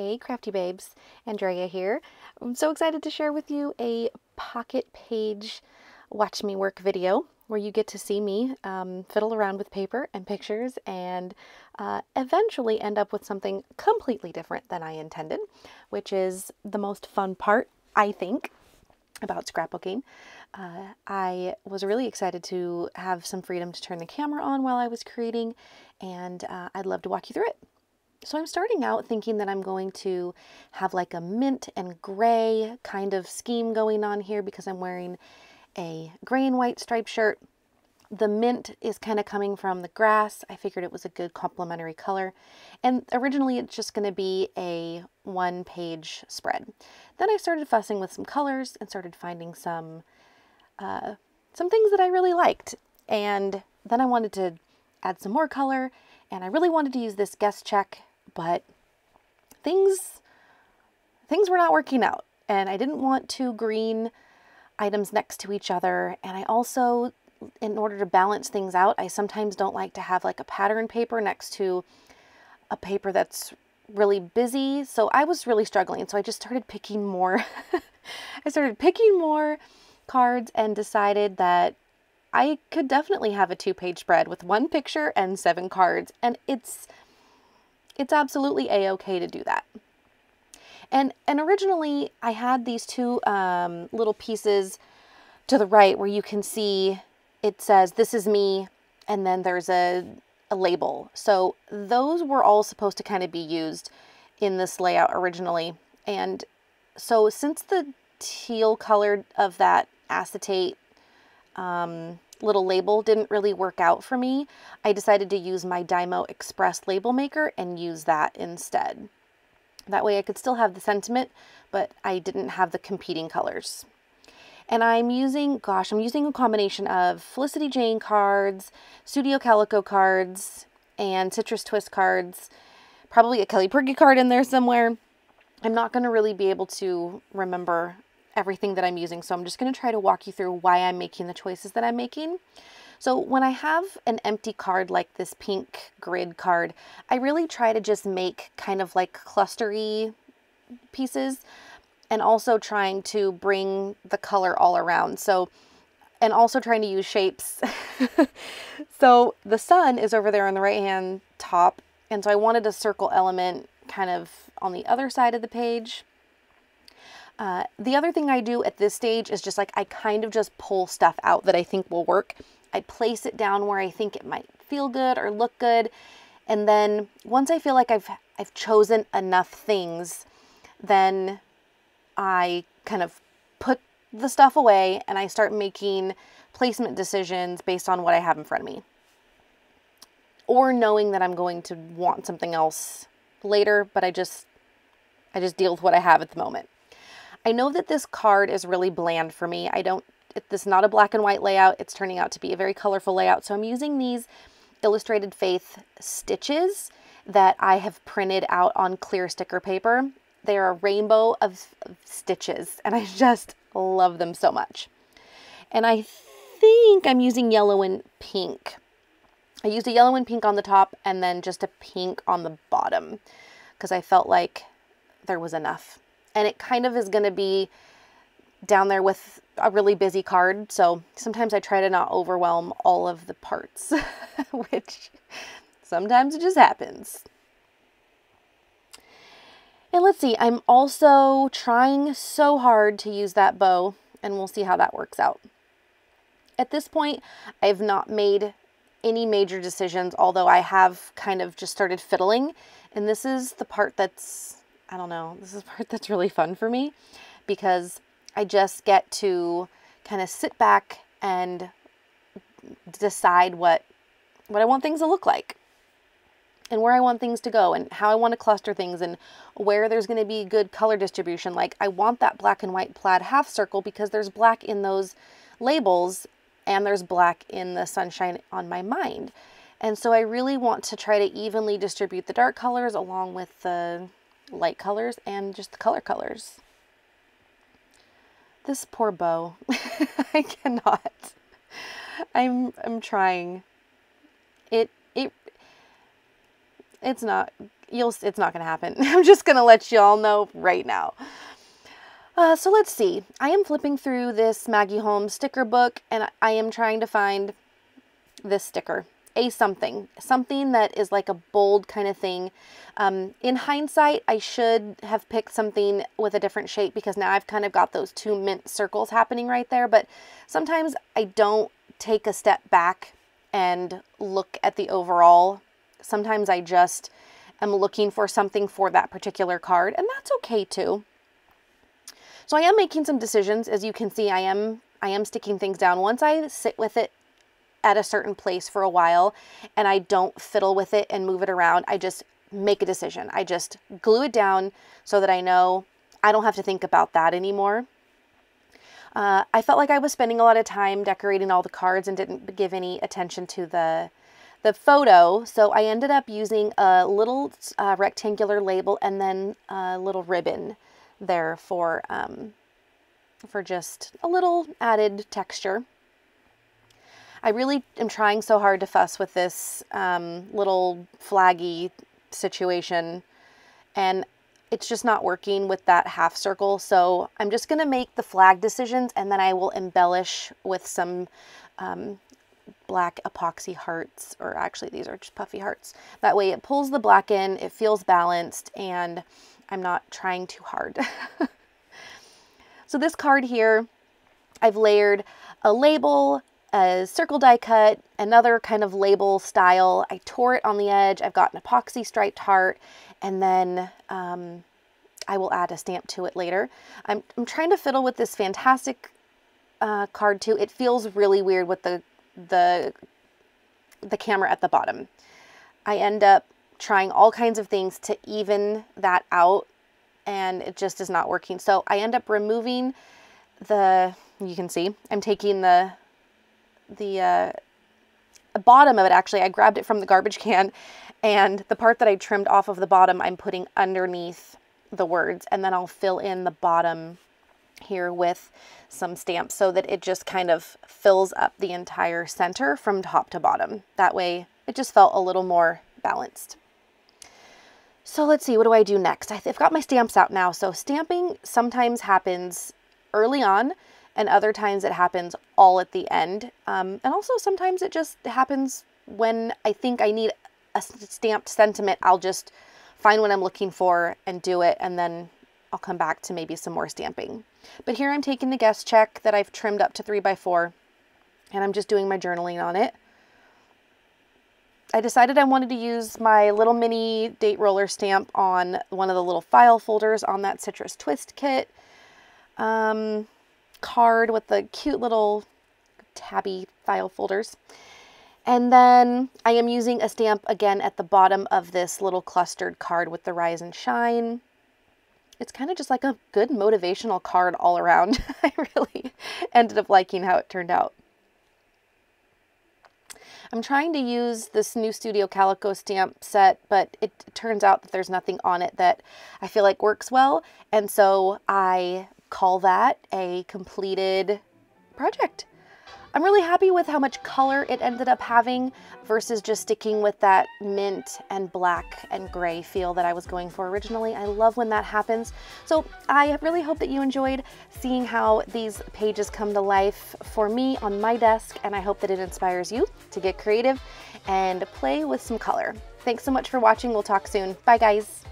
Hey Crafty Babes, Andrea here. I'm so excited to share with you a pocket page watch me work video where you get to see me fiddle around with paper and pictures and eventually end up with something completely different than I intended, which is the most fun part, I think, about scrapbooking. I was really excited to have some freedom to turn the camera on while I was creating, and I'd love to walk you through it. So I'm starting out thinking that I'm going to have like a mint and gray kind of scheme going on here because I'm wearing a gray and white striped shirt. The mint is kind of coming from the grass. I figured it was a good complementary color. And originally it's just going to be a one-page spread. Then I started fussing with some colors and started finding some things that I really liked. And then I wanted to add some more color, and I really wanted to use this guest check, but things were not working out, and I didn't want two green items next to each other. And I also, in order to balance things out, I sometimes don't like to have like a pattern paper next to a paper that's really busy. So I was really struggling. So I just started picking more. I started picking more cards and decided that I could definitely have a 2-page spread with 1 picture and 7 cards. And it's absolutely a-okay to do that. And originally I had these two little pieces to the right where you can see it says, "This is me," and then there's a label. So those were all supposed to kind of be used in this layout originally. And so since the teal color of that acetate little label didn't really work out for me, I decided to use my Dymo Express label maker and use that instead. That way I could still have the sentiment, but I didn't have the competing colors. And I'm using a combination of Felicity Jane cards, Studio Calico cards, and Citrus Twist cards, probably a Kelly Purgy card in there somewhere. I'm not going to really be able to remember everything that I'm using, so I'm just going to try to walk you through why I'm making the choices that I'm making. So when I have an empty card like this pink grid card, I really try to just make kind of like clustery pieces, and also trying to bring the color all around. So, and also trying to use shapes. So the sun is over there on the right hand top, and so I wanted a circle element kind of on the other side of the page. The other thing I do at this stage is just like, I kind of just pull stuff out that I think will work. I place it down where I think it might feel good or look good. And then once I feel like I've chosen enough things, then I kind of put the stuff away and I start making placement decisions based on what I have in front of me, or knowing that I'm going to want something else later, but I just deal with what I have at the moment. I know that this card is really bland for me. This is not a black and white layout. It's turning out to be a very colorful layout. So I'm using these Illustrated Faith stitches that I have printed out on clear sticker paper. They're a rainbow of stitches, and I just love them so much. And I think I'm using yellow and pink. I used a yellow and pink on the top and then just a pink on the bottom because I felt like there was enough. And it kind of is going to be down there with a really busy card. So sometimes I try to not overwhelm all of the parts, which sometimes it just happens. And let's see, I'm also trying so hard to use that bow, and we'll see how that works out. At this point, I've not made any major decisions, although I have kind of just started fiddling. And this is the part that's, I don't know, this is the part that's really fun for me because I just get to kind of sit back and decide what I want things to look like, and where I want things to go, and how I want to cluster things, and where there's going to be good color distribution. Like, I want that black and white plaid half circle because there's black in those labels and there's black in the sunshine on my mind. And so I really want to try to evenly distribute the dark colors along with the light colors and just the colors. This poor bow. I cannot. I'm trying. It's not it's not gonna happen. I'm just gonna let y'all know right now. So let's see. I am flipping through this Maggie Holmes sticker book, and I am trying to find this sticker. Something that is like a bold kind of thing. In hindsight, I should have picked something with a different shape because now I've kind of got those two mint circles happening right there. But sometimes I don't take a step back and look at the overall. Sometimes I just am looking for something for that particular card, and that's okay too. So I am making some decisions. As you can see, I am sticking things down. Once I sit with it at a certain place for a while and I don't fiddle with it and move it around, I just make a decision. I just glue it down so that I know I don't have to think about that anymore. I felt like I was spending a lot of time decorating all the cards and didn't give any attention to the photo, so I ended up using a little rectangular label and then a little ribbon there for just a little added texture. I really am trying so hard to fuss with this little flaggy situation, and it's just not working with that half circle. So I'm just going to make the flag decisions, and then I will embellish with some black epoxy hearts, or actually these are just puffy hearts. That way it pulls the black in, it feels balanced, and I'm not trying too hard. So this card here, I've layered a label, a circle die cut, another kind of label style. I tore it on the edge. I've got an epoxy striped heart, and then I will add a stamp to it later. I'm trying to fiddle with this fantastic card too. It feels really weird with the camera at the bottom. I end up trying all kinds of things to even that out, and it just is not working. So I end up removing you can see, I'm taking the bottom of it. Actually, I grabbed it from the garbage can, and the part that I trimmed off of the bottom, I'm putting underneath the words, and then I'll fill in the bottom here with some stamps so that it just kind of fills up the entire center from top to bottom. That way it just felt a little more balanced. So let's see, what do I do next? I've got my stamps out now. So stamping sometimes happens early on, and other times it happens all at the end. And also sometimes it just happens when I think I need a stamped sentiment. I'll just find what I'm looking for and do it, and then I'll come back to maybe some more stamping. But here I'm taking the guest check that I've trimmed up to 3x4, and I'm just doing my journaling on it. I decided I wanted to use my little mini date roller stamp on one of the little file folders on that Citrus Twist kit card with the cute little tabby file folders. And then I am using a stamp again at the bottom of this little clustered card with the Rise and Shine. It's kind of just like a good motivational card all around. I really ended up liking how it turned out. I'm trying to use this new Studio Calico stamp set, but it turns out that there's nothing on it that I feel like works well. And so I call that a completed project. I'm really happy with how much color it ended up having versus just sticking with that mint and black and gray feel that I was going for originally. I love when that happens. So I really hope that you enjoyed seeing how these pages come to life for me on my desk, and I hope that it inspires you to get creative and play with some color. Thanks so much for watching. We'll talk soon. Bye guys.